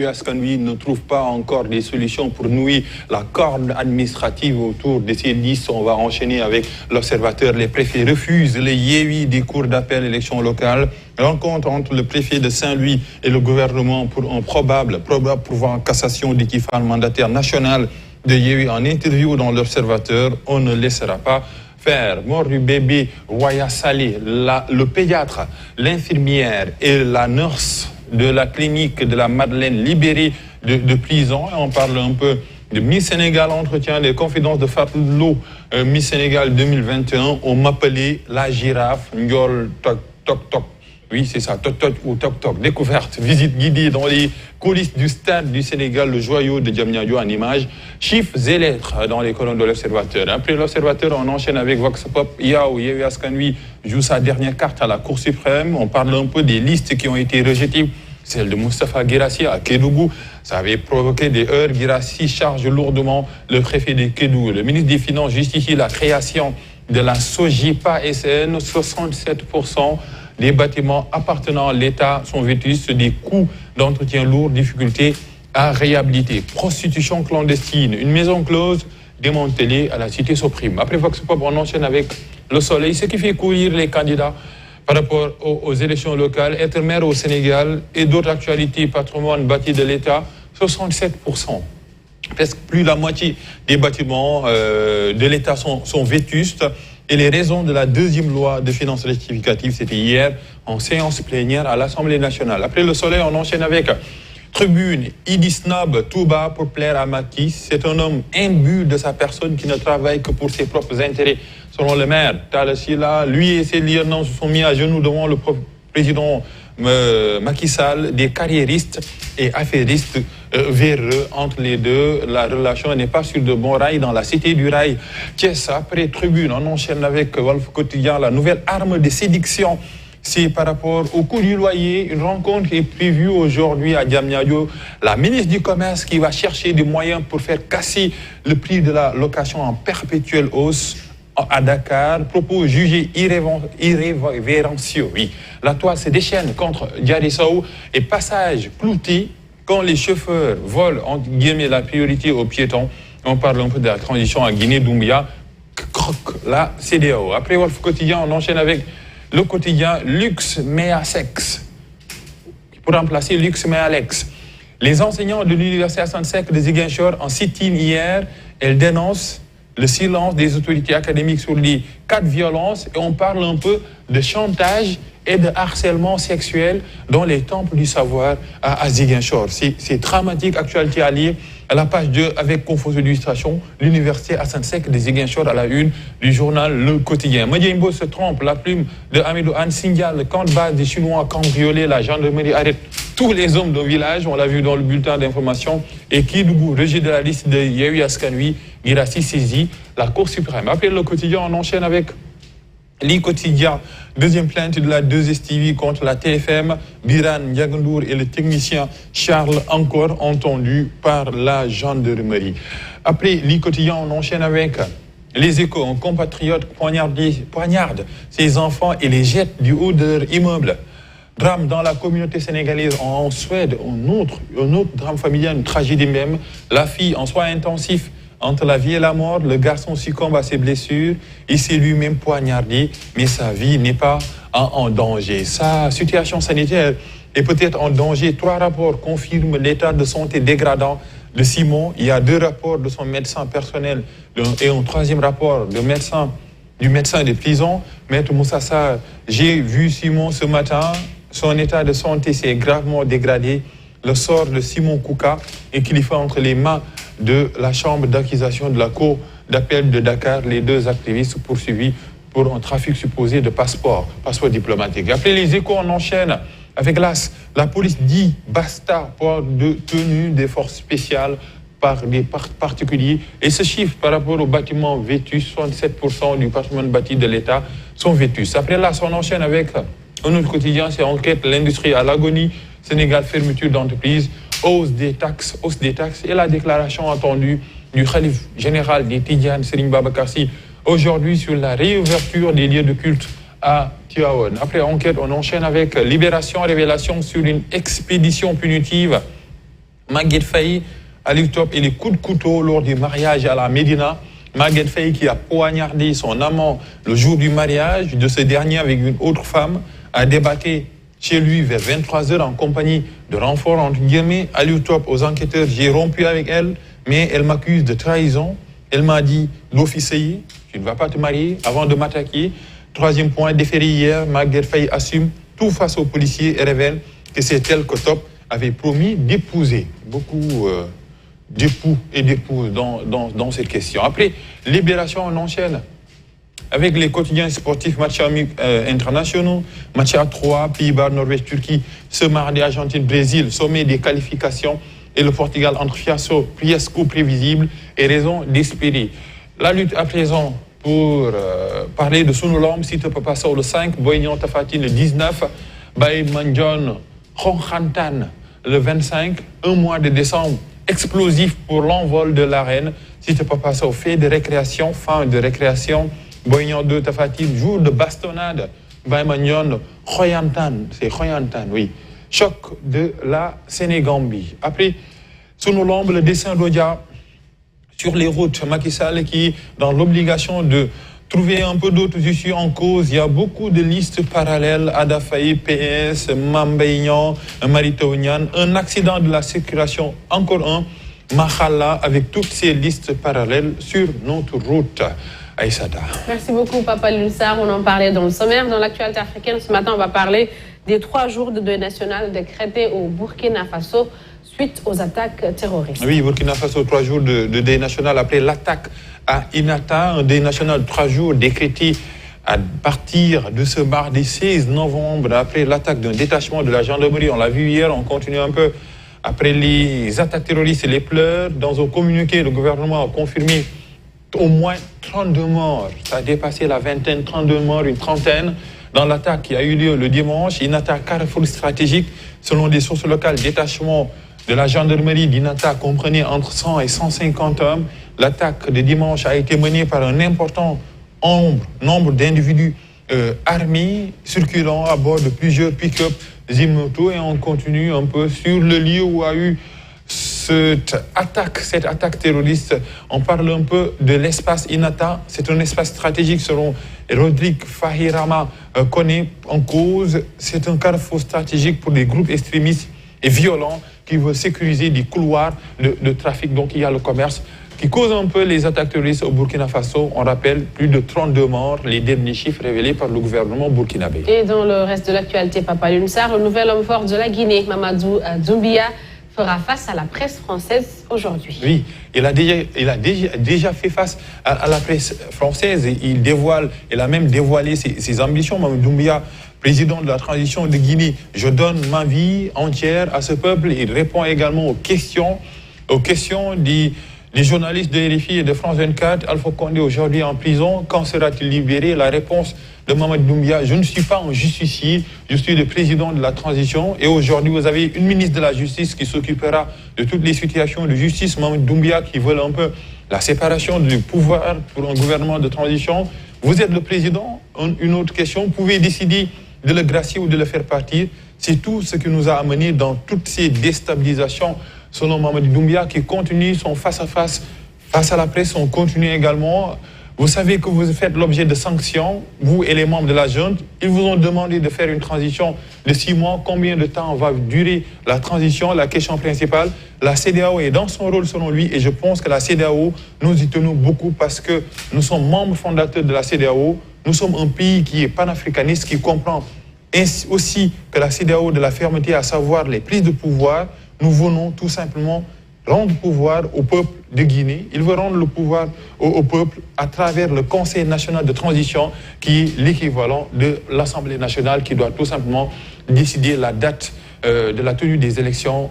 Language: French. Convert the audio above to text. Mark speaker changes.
Speaker 1: Askanui ne trouve pas encore des solutions pour nouer la corde administrative autour de ces listes. On va enchaîner avec l'observateur. Les préfets refusent les Yéwi des cours d'appel élections locales. Rencontre entre le préfet de Saint-Louis et le gouvernement pour un probable pourvoi en cassation du Kifal mandataire national de Yéwi. En interview dans l'observateur, on ne laissera pas faire. Mort du bébé Roya Salé, le pédiatre, l'infirmière et la nurse de la clinique de la Madeleine libérée de prison. Et on parle un peu de Miss Sénégal, entretien des confidences de Fatou Miss Sénégal 2021. On m'appelait la girafe, Ndiol Tok Tok Tok. Oui, c'est ça, Tok Tok ou Tok Tok. Découverte, visite guidée dans les coulisses du stade du Sénégal, le joyau de Diamniadio en images, chiffres et lettres dans les colonnes de l'Observateur. Après l'Observateur, on enchaîne avec Vox Pop. Yao Yéwi Askanui joue sa dernière carte à la Cour suprême. On parle un peu des listes qui ont été rejetées. Celle de Moustapha Guirassy à Kédougou. Ça avait provoqué des heurts. Guirassy charge lourdement le préfet de Kédougou. Le ministre des Finances justifie la création de la Sojipa SN. 67% des bâtiments appartenant à l'État sont vétustes, des coûts d'entretien lourds, difficultés à réhabiliter. Prostitution clandestine, une maison close démantelée à la cité Soprime. Après Vox Pop, on enchaîne avec Le Soleil, ce qui fait courir les candidats par rapport aux élections locales. Être maire au Sénégal et d'autres actualités, patrimoine bâti de l'État, 67%. Presque plus la moitié des bâtiments de l'État sont vétustes. Et les raisons de la deuxième loi de finances rectificative, c'était hier en séance plénière à l'Assemblée nationale. Après Le Soleil, on enchaîne avec Tribune. Idi Snob Touba pour plaire à Macky. C'est un homme imbu de sa personne qui ne travaille que pour ses propres intérêts. Selon le maire, Talla Sylla, lui et ses lieutenants se sont mis à genoux devant le président Macky Sall, des carriéristes et affairistes véreux entre les deux. La relation n'est pas sur de bons rails dans la cité du rail. Thiès, après Tribune, on enchaîne avec Wolf Quotidien, la nouvelle arme de séduction. C'est par rapport au coût du loyer. Une rencontre est prévue aujourd'hui à Diamniadio. La ministre du Commerce qui va chercher des moyens pour faire casser le prix de la location en perpétuelle hausse à Dakar. Propos jugés irrévérencieux. Oui. La toile se déchaîne contre Diary Sow et passage clouté quand les chauffeurs volent entre guillemets la priorité aux piétons. On parle un peu de la transition à Guinée-Doumbia. Croque la CEDEAO. Après Wolf Quotidien, on enchaîne avec le quotidien Luxe Mea Sex pour remplacer Luxe Mea Lex. Les enseignants de l'université Assane Seck de Ziguinchor en sit-in hier, elles dénoncent le silence des autorités académiques sur les cas de violence et on parle un peu de chantage et de harcèlement sexuel dans les temples du savoir à Ziguinchor. C'est dramatique, actualité à lire à la page 2 avec Confos d'illustration, l'université Assane Seck de Ziguinchor à la une du journal Le Quotidien. Madiembo se trompe, la plume de Hamidou Anne signale le camp de base des Chinois cambriolé, la gendarmerie arrête tous les hommes d'un village, on l'a vu dans le bulletin d'information, et Kédougou, rejet de la liste de Yéwi Askanui, Guirassy saisit la Cour suprême. Après Le Quotidien, on enchaîne avec l'I Quotidien, deuxième plainte de la 2STV contre la TFM, Biran Ndiagandour et le technicien Charles encore entendus par la gendarmerie. Après l'I Quotidien, on enchaîne avec Les Échos. Un compatriote poignarde ses enfants et les jette du haut de leur immeuble. Drame dans la communauté sénégalaise en Suède, un autre drame familial, une tragédie même. La fille en soins intensifs. Entre la vie et la mort, le garçon succombe à ses blessures. Il s'est lui-même poignardé, mais sa vie n'est pas en danger. Sa situation sanitaire est peut-être en danger. 3 rapports confirment l'état de santé dégradant de Simon. Il y a 2 rapports de son médecin personnel et un 3e rapport du médecin des prisons. Maître Moussa Sarr, j'ai vu Simon ce matin. Son état de santé s'est gravement dégradé. Le sort de Simon Kouka est qu'il fait entre les mains de la chambre d'accusation de la Cour d'appel de Dakar, les 2 activistes poursuivis pour un trafic supposé de passeports diplomatiques. Après Les Échos, on enchaîne avec l'AS. La police dit basta port de tenue des forces spéciales par des particuliers. Et ce chiffre par rapport aux bâtiments vétus, 67% du patrimoine bâti de l'État sont vétus. Après l'AS, on enchaîne avec un autre quotidien, c'est Enquête, l'industrie à l'agonie, Sénégal, fermeture d'entreprise, hausse des taxes et la déclaration attendue du khalife général des Tidjanes, Serigne Babacar Sy, aujourd'hui sur la réouverture des lieux de culte à Tivaouane. Après Enquête, on enchaîne avec Libération, révélation sur une expédition punitive Maguette Faye, Aliou Top et les coups de couteau lors du mariage à la Médina. Maguette Faye qui a poignardé son amant le jour du mariage de ce dernier avec une autre femme, a débattu chez lui vers 23h en compagnie de renforts entre guillemets. Aliou Top aux enquêteurs, j'ai rompu avec elle, mais elle m'accuse de trahison. Elle m'a dit, l'officier, tu ne vas pas te marier avant de m'attaquer. Troisième point, déféré hier, Maguette Faye assume tout face aux policiers et révèle que c'est elle que Top avait promis d'épouser. Beaucoup d'époux et d'épouses dans cette question. Après, Libération, on enchaîne avec les quotidiens sportifs, matchs internationaux, match à 3, Pays-Bas, Norvège, Turquie, ce mardi, Argentine, Brésil, sommet des qualifications et le Portugal entre fiasco prévisible et raison d'espérer. La lutte à présent pour parler de Sunulam, si tu peux passer le 5, Boignan Tafatine le 19, Baye Mandione, Khonkhantan le 25, un mois de décembre explosif pour l'envol de l'arène. Si tu peux passer au fait de récréation, fin de récréation, Boignan 2 Tafatine, jour de bastonnade, Baye Mandione, Khoyantan, c'est Khoyantan, oui. Choc de la Sénégambie. Après, Sunulam, le dessin d'Odia sur les routes, Macky Sall qui est dans l'obligation de trouver un peu d'autres issues en cause. Il y a beaucoup de listes parallèles, Adafaï, PS, Mambaignan, Maritaunian, un accident de la circulation, encore un, Mahala, avec toutes ces listes parallèles sur notre route. Aïssata. Merci beaucoup, Papa Lunsar. On en parlait dans le sommaire. Dans l'actualité africaine, ce matin, on va parler des 3 jours de deuil national décrétés au Burkina Faso suite aux attaques terroristes. Oui, Burkina Faso, 3 jours de deuil national après l'attaque à Inata, un deuil national de 3 jours décrété à partir de ce mardi 16 novembre, après l'attaque d'un détachement de la gendarmerie. On l'a vu hier, on continue un peu. Après les attaques terroristes et les pleurs, dans un communiqué, le gouvernement a confirmé au moins 32 morts. Ça a dépassé la vingtaine, 32 morts, une trentaine. Dans l'attaque qui a eu lieu le dimanche, Inata, carrefour stratégique, selon des sources locales, détachement de la gendarmerie d'Inata comprenait entre 100 et 150 hommes. L'attaque de dimanche a été menée par un important nombre d'individus armés circulant à bord de plusieurs pick-up Zimoto, et on continue un peu sur le lieu où a eu cette attaque terroriste. On parle un peu de l'espace Inata. C'est un espace stratégique selon Rodrigue Fahirama connaît en cause. C'est un carrefour stratégique pour des groupes extrémistes et violents qui veulent sécuriser des couloirs de trafic. Donc il y a le commerce qui cause un peu les attaques terroristes au Burkina Faso. On rappelle plus de 32 morts, les derniers chiffres révélés par le gouvernement burkinabé. Et dans le reste de l'actualité, Papa Lunsar, le nouvel homme fort de la Guinée, Mamadou Doumbia, fera face à la presse française aujourd'hui. Oui, il a déjà fait face à la presse française. Il a même dévoilé ses ambitions. Mamadou Doumbia, président de la transition de Guinée, je donne ma vie entière à ce peuple. Il répond également aux questions des journalistes de RFI et de France 24. Alpha Condé aujourd'hui en prison. Quand sera-t-il libéré? La réponse de Mamadou Doumbia: je ne suis pas un justicier, je suis le président de la transition. Et aujourd'hui, vous avez une ministre de la Justice qui s'occupera de toutes les situations de justice, Mamadou Doumbia, qui veut un peu la séparation du pouvoir pour un gouvernement de transition. Vous êtes le président. Une autre question, vous pouvez décider de le gracier ou de le faire partir. C'est tout ce qui nous a amené dans toutes ces déstabilisations, selon Mamadou Doumbia, qui continue son face-à-face face à la presse. On continue également. Vous savez que vous faites l'objet de sanctions, vous et les membres de la junte. Ils vous ont demandé de faire une transition de 6 mois. Combien de temps va durer la transition? La question principale, la CEDEAO est dans son rôle selon lui, et je pense que la CEDEAO, nous y tenons beaucoup parce que nous sommes membres fondateurs de la CEDEAO. Nous sommes un pays qui est panafricaniste, qui comprend aussi que la CEDEAO de la fermeté, à savoir les prises de pouvoir. Nous venons tout simplement rendre le pouvoir au peuple de Guinée. Il veut rendre le pouvoir au peuple à travers le Conseil national de transition, qui est l'équivalent de l'Assemblée nationale, qui doit tout simplement décider la date de la tenue des élections